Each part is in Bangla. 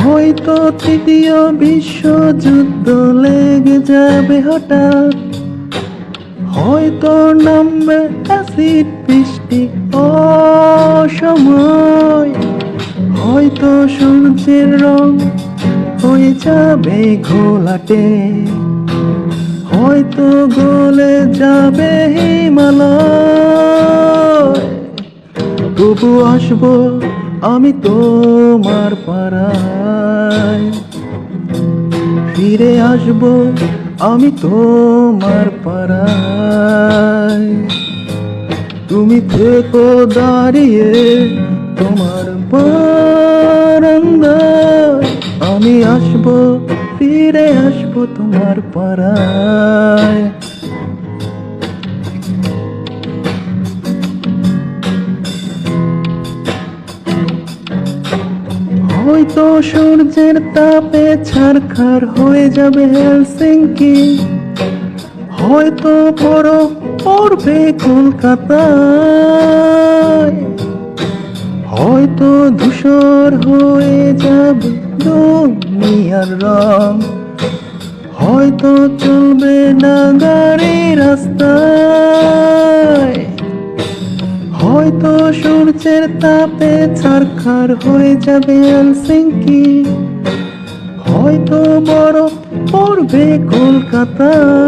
হয়তো তৃতীয় বিশ্বযুদ্ধ লেগে যাবে হঠাৎ, হয়তো নামবে অ্যাসিড বৃষ্টি অসময়, হয়তো সূর্যের রং হয়ে যাবে ঘোলাটে, হয়তো গলে যাবে হিমালয়। তবু আসবো আমি তোমার পাড়ায়, ফিরে আসবো আমি তোমার পাড়ায়। তুমি থেকো দাঁড়িয়ে তোমার বারান্দায়, আমি আসবো ফিরে আসবো তোমার পাড়ায়। হয়তো সূর্যের তাপে ছারখার হয়ে যাবে হেলসিঙ্কি, হয়তো বরফ পড়বে কলকাতায়, হয়তো ধূসর হয়ে যাবে দুনিয়ার রং, হয়তো চলবে না গাড়ি রাস্তায়, হয়তো সূর্যের তাপে ছারখার হয়ে যাবে হেলসিঙ্কি, হয়তো বরফ পড়বে কলকাতায়,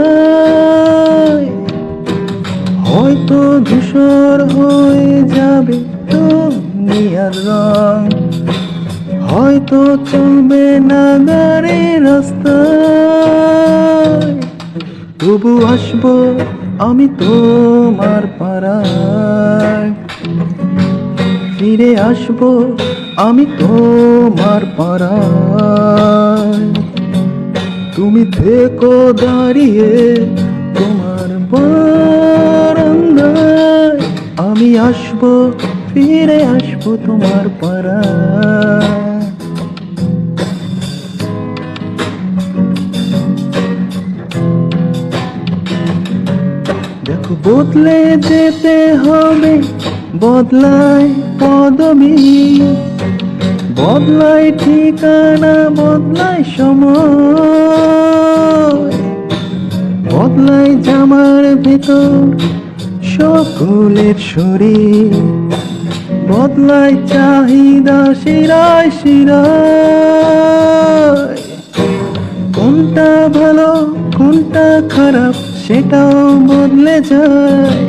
হয়তো ধূসর হয়ে যাবে দুনিয়ার রং, হয়তো চলবে না গাড়ি রাস্তায়। তবু আসবো আমি তোমার পাড়ায়, ফিরে আসবো আমি তোমার পাড়ায়। তুমি থেকো দাঁড়িয়ে তোমার বারান্দায়, আমি আসবো ফিরে আসবো তোমার পাড়ায়। দেখো বদলে যেতে হবে, বদলায় পদবী, বদলায় ঠিকানা, বদলায় সময়, বদলায় জামার ভেতর সকলের শরীর, বদলায় চাহিদা শিরায় শিরায়। কোনটা ভালো কোনটা খারাপ সেটাও বদলে যায়,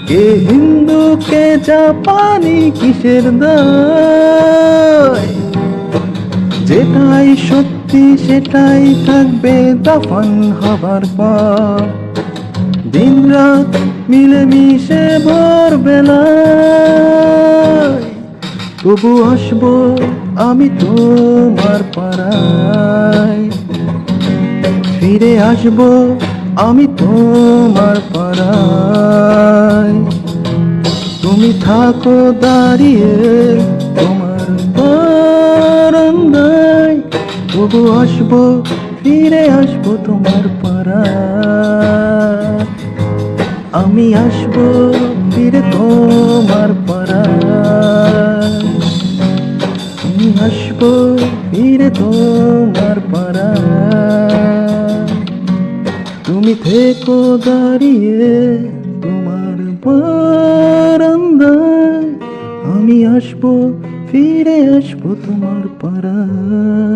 কে হিন্দু কে জাপানি কিসের দায়। যেটাই সত্যি সেটাই থাকবে দফন হবার পর, দিন রাত মিলেমিশে ভোর বেলায়। তবু আসবো আমি তোমার পাড়ায়, ফিরে আসবো আমি তোমার পাড়ায়। তুমি থাকো দাঁড়িয়ে তোমার বারান্দায়, তবু আসবো ফিরে আসবো তোমার পাড়ায়। আমি আসবো ফিরে তোমার পাড়ায়, আমি আসবো ফিরে তোমার পাড়ায়। তুমি থেকো দাঁড়িয়ে তোমার বারান্দায়, আমি আসবো ফিরে আসবো তোমার পাড়ায়।